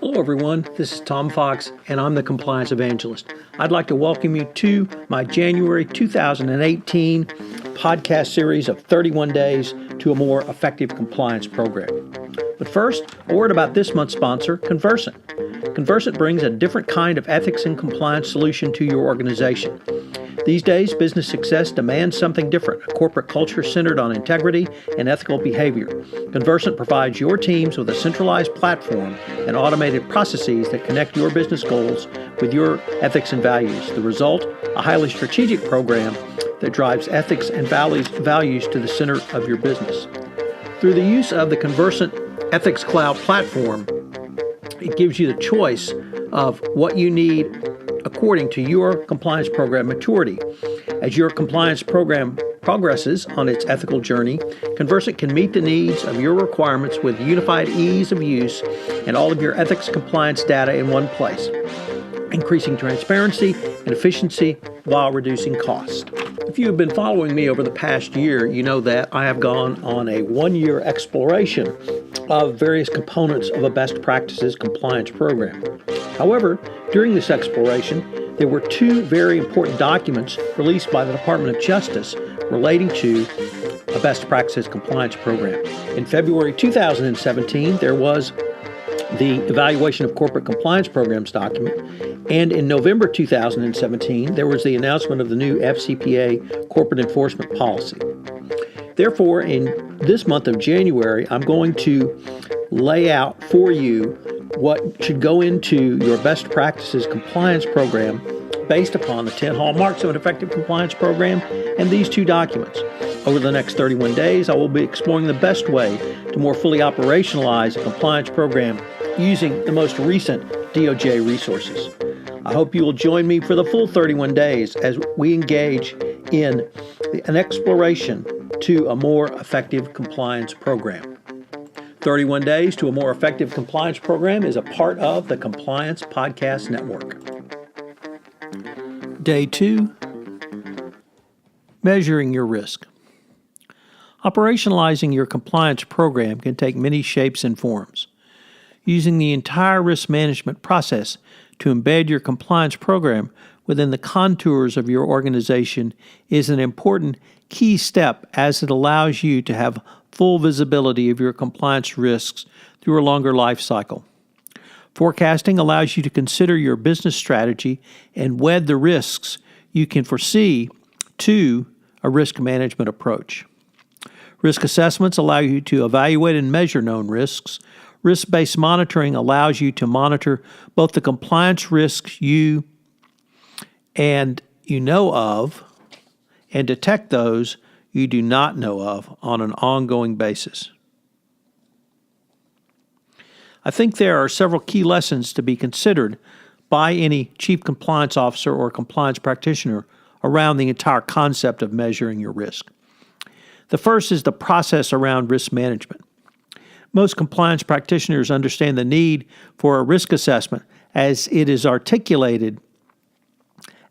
Hello everyone, this is Tom Fox and I'm the Compliance Evangelist. I'd like to welcome you to my January 2018 podcast series of 31 Days to a More Effective Compliance Program. But first, a word about this month's sponsor, Conversant. Conversant brings a different kind of ethics and compliance solution to your organization. These days, business success demands something different, a corporate culture centered on integrity and ethical behavior. Conversant provides your teams with a centralized platform and automated processes that connect your business goals with your ethics and values. The result, a highly strategic program that drives ethics and values to the center of your business. Through the use of the Conversant Ethics Cloud platform, it gives you the choice of what you need according to your compliance program maturity. As your compliance program progresses on its ethical journey, Conversant can meet the needs of your requirements with unified ease of use and all of your ethics compliance data in one place, increasing transparency and efficiency while reducing cost. If you have been following me over the past year, you know that I have gone on a one-year exploration of various components of a best practices compliance program. However, during this exploration, there were two very important documents released by the Department of Justice relating to a best practices compliance program. In February 2017, there was the Evaluation of Corporate Compliance Programs document, and in November 2017, there was the announcement of the new FCPA Corporate Enforcement Policy. Therefore, in this month of January, I'm going to lay out for you what should go into your best practices compliance program based upon the 10 hallmarks of an effective compliance program and these two documents. Over the next 31 days, I will be exploring the best way to more fully operationalize a compliance program using the most recent DOJ resources. I hope you will join me for the full 31 days as we engage in an exploration to a more effective compliance program. 31 Days to a More Effective Compliance Program is a part of the Compliance Podcast Network. Day 2, Measuring Your Risk. Operationalizing your compliance program can take many shapes and forms. Using the entire risk management process to embed your compliance program within the contours of your organization is an important key step as it allows you to have full visibility of your compliance risks through a longer life cycle. Forecasting allows you to consider your business strategy and wed the risks you can foresee to a risk management approach. Risk assessments allow you to evaluate and measure known risks. Risk-based monitoring allows you to monitor both the compliance risks you know of and detect those you do not know of on an ongoing basis. I think there are several key lessons to be considered by any chief compliance officer or compliance practitioner around the entire concept of measuring your risk. The first is the process around risk management. Most compliance practitioners understand the need for a risk assessment as it is articulated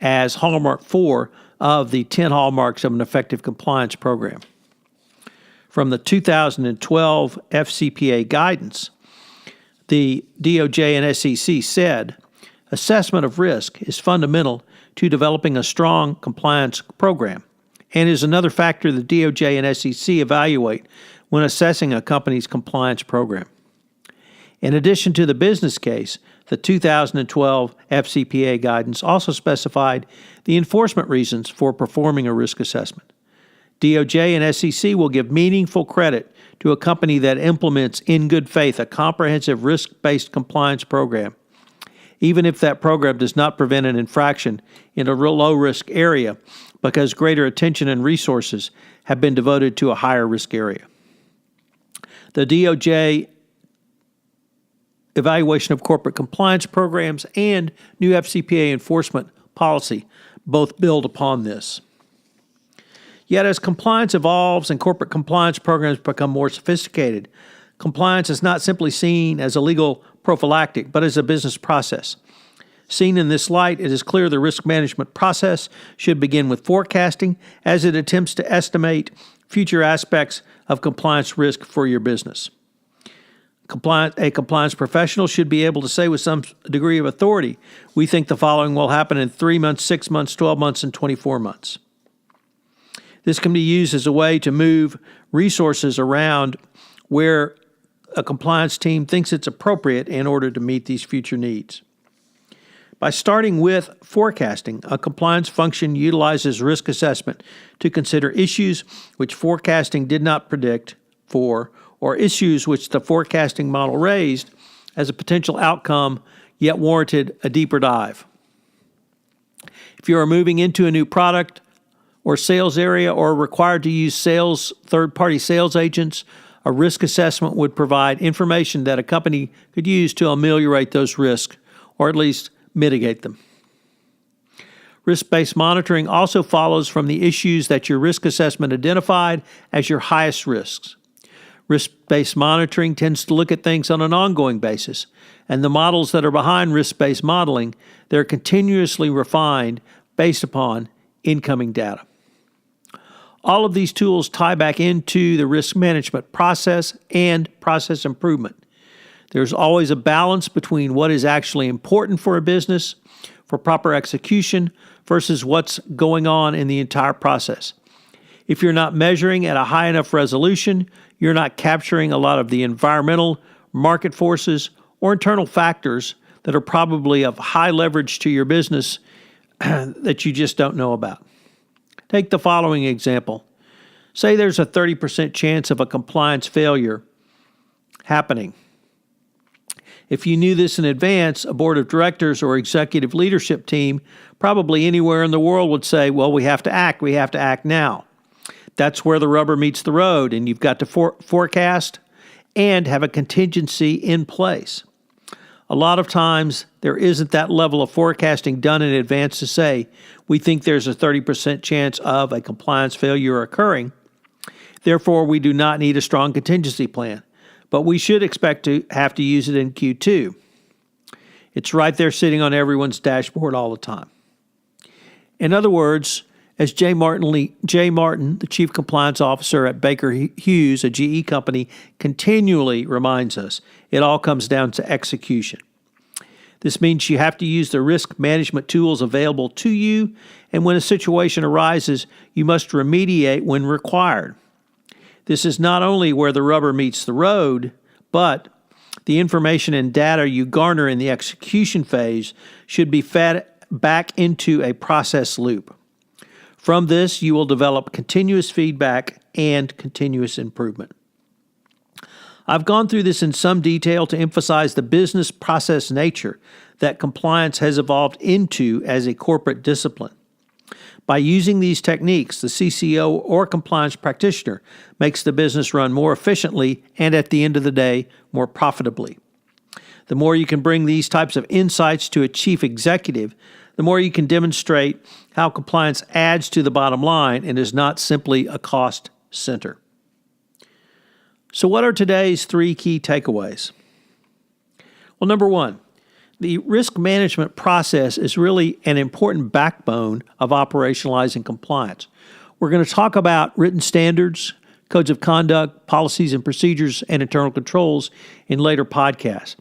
as Hallmark 4 of the 10 hallmarks of an effective compliance program. From the 2012 FCPA guidance, the DOJ and SEC said, assessment of risk is fundamental to developing a strong compliance program and is another factor the DOJ and SEC evaluate when assessing a company's compliance program. In addition to the business case, the 2012 FCPA guidance also specified the enforcement reasons for performing a risk assessment. DOJ and SEC will give meaningful credit to a company that implements in good faith a comprehensive risk-based compliance program, even if that program does not prevent an infraction in a low-risk area because greater attention and resources have been devoted to a higher risk area. The DOJ Evaluation of Corporate Compliance Programs and new FCPA enforcement policy both build upon this. Yet as compliance evolves and corporate compliance programs become more sophisticated, compliance is not simply seen as a legal prophylactic, but as a business process. Seen in this light, it is clear the risk management process should begin with forecasting as it attempts to estimate future aspects of compliance risk for your business. A compliance professional should be able to say with some degree of authority, we think the following will happen in 3 months, 6 months, 12 months, and 24 months. This can be used as a way to move resources around where a compliance team thinks it's appropriate in order to meet these future needs. By starting with forecasting, a compliance function utilizes risk assessment to consider issues which forecasting did not predict for, or issues which the forecasting model raised as a potential outcome, yet warranted a deeper dive. If you are moving into a new product or sales area or required to use third-party sales agents, a risk assessment would provide information that a company could use to ameliorate those risks, or at least mitigate them. Risk-based monitoring also follows from the issues that your risk assessment identified as your highest risks. Risk-based monitoring tends to look at things on an ongoing basis, and the models that are behind risk-based modeling, they're continuously refined based upon incoming data. All of these tools tie back into the risk management process and process improvement. There's always a balance between what is actually important for a business for proper execution versus what's going on in the entire process. If you're not measuring at a high enough resolution, you're not capturing a lot of the environmental, market forces, or internal factors that are probably of high leverage to your business that you just don't know about. Take the following example. Say there's a 30% chance of a compliance failure happening. If you knew this in advance, a board of directors or executive leadership team probably anywhere in the world would say, well, we have to act now. That's where the rubber meets the road, and you've got to forecast and have a contingency in place. A lot of times, there isn't that level of forecasting done in advance to say, we think there's a 30% chance of a compliance failure occurring. Therefore, we do not need a strong contingency plan, but we should expect to have to use it in Q2. It's right there sitting on everyone's dashboard all the time. In other words, as Jay Martin, the Chief Compliance Officer at Baker Hughes, a GE company, continually reminds us, it all comes down to execution. This means you have to use the risk management tools available to you, and when a situation arises, you must remediate when required. This is not only where the rubber meets the road, but the information and data you garner in the execution phase should be fed back into a process loop. From this, you will develop continuous feedback and continuous improvement. I've gone through this in some detail to emphasize the business process nature that compliance has evolved into as a corporate discipline. By using these techniques, the CCO or compliance practitioner makes the business run more efficiently and, at the end of the day, more profitably. The more you can bring these types of insights to a chief executive, the more you can demonstrate how compliance adds to the bottom line and is not simply a cost center. So what are today's 3 key takeaways? Well, number 1, the risk management process is really an important backbone of operationalizing compliance. We're going to talk about written standards, codes of conduct, policies and procedures, and internal controls in later podcasts.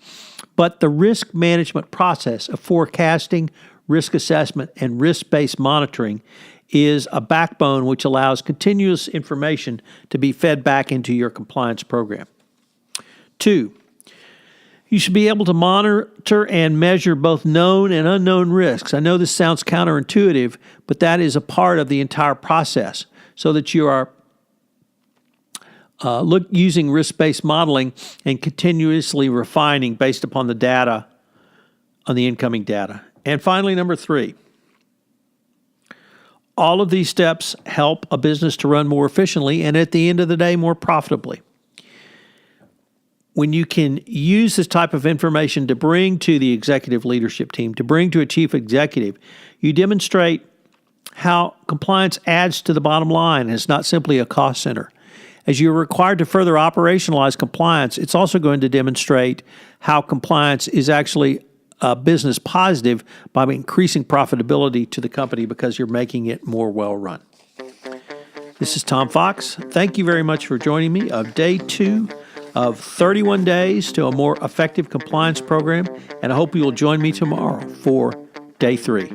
But the risk management process of forecasting, risk assessment, and risk-based monitoring is a backbone which allows continuous information to be fed back into your compliance program. 2, you should be able to monitor and measure both known and unknown risks. I know this sounds counterintuitive, but that is a part of the entire process so that you are using risk-based modeling and continuously refining based upon the data, on the incoming data. And finally, number 3, all of these steps help a business to run more efficiently and at the end of the day, more profitably. When you can use this type of information to bring to the executive leadership team, to bring to a chief executive, you demonstrate how compliance adds to the bottom line and it's not simply a cost center. As you're required to further operationalize compliance, it's also going to demonstrate how compliance is actually business positive by increasing profitability to the company because you're making it more well-run. This is Tom Fox. Thank you very much for joining me of day 2 of 31 Days to a More Effective Compliance Program, and I hope you will join me tomorrow for Day 3.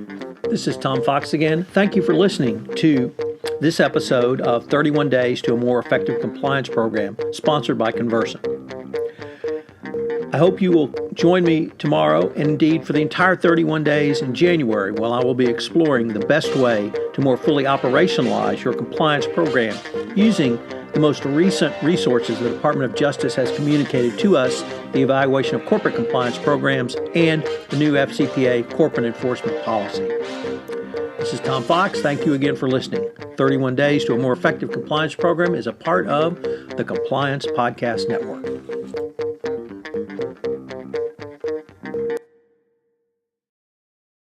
This is Tom Fox again. Thank you for listening to this episode of 31 Days to a More Effective Compliance Program, sponsored by Conversant. I hope you will join me tomorrow and indeed for the entire 31 days in January, while I will be exploring the best way to more fully operationalize your compliance program using the most recent resources the Department of Justice has communicated to us, the evaluation of corporate compliance programs, and the new FCPA corporate enforcement policy. This is Tom Fox. Thank you again for listening. 31 Days to a More Effective Compliance Program is a part of the Compliance Podcast Network.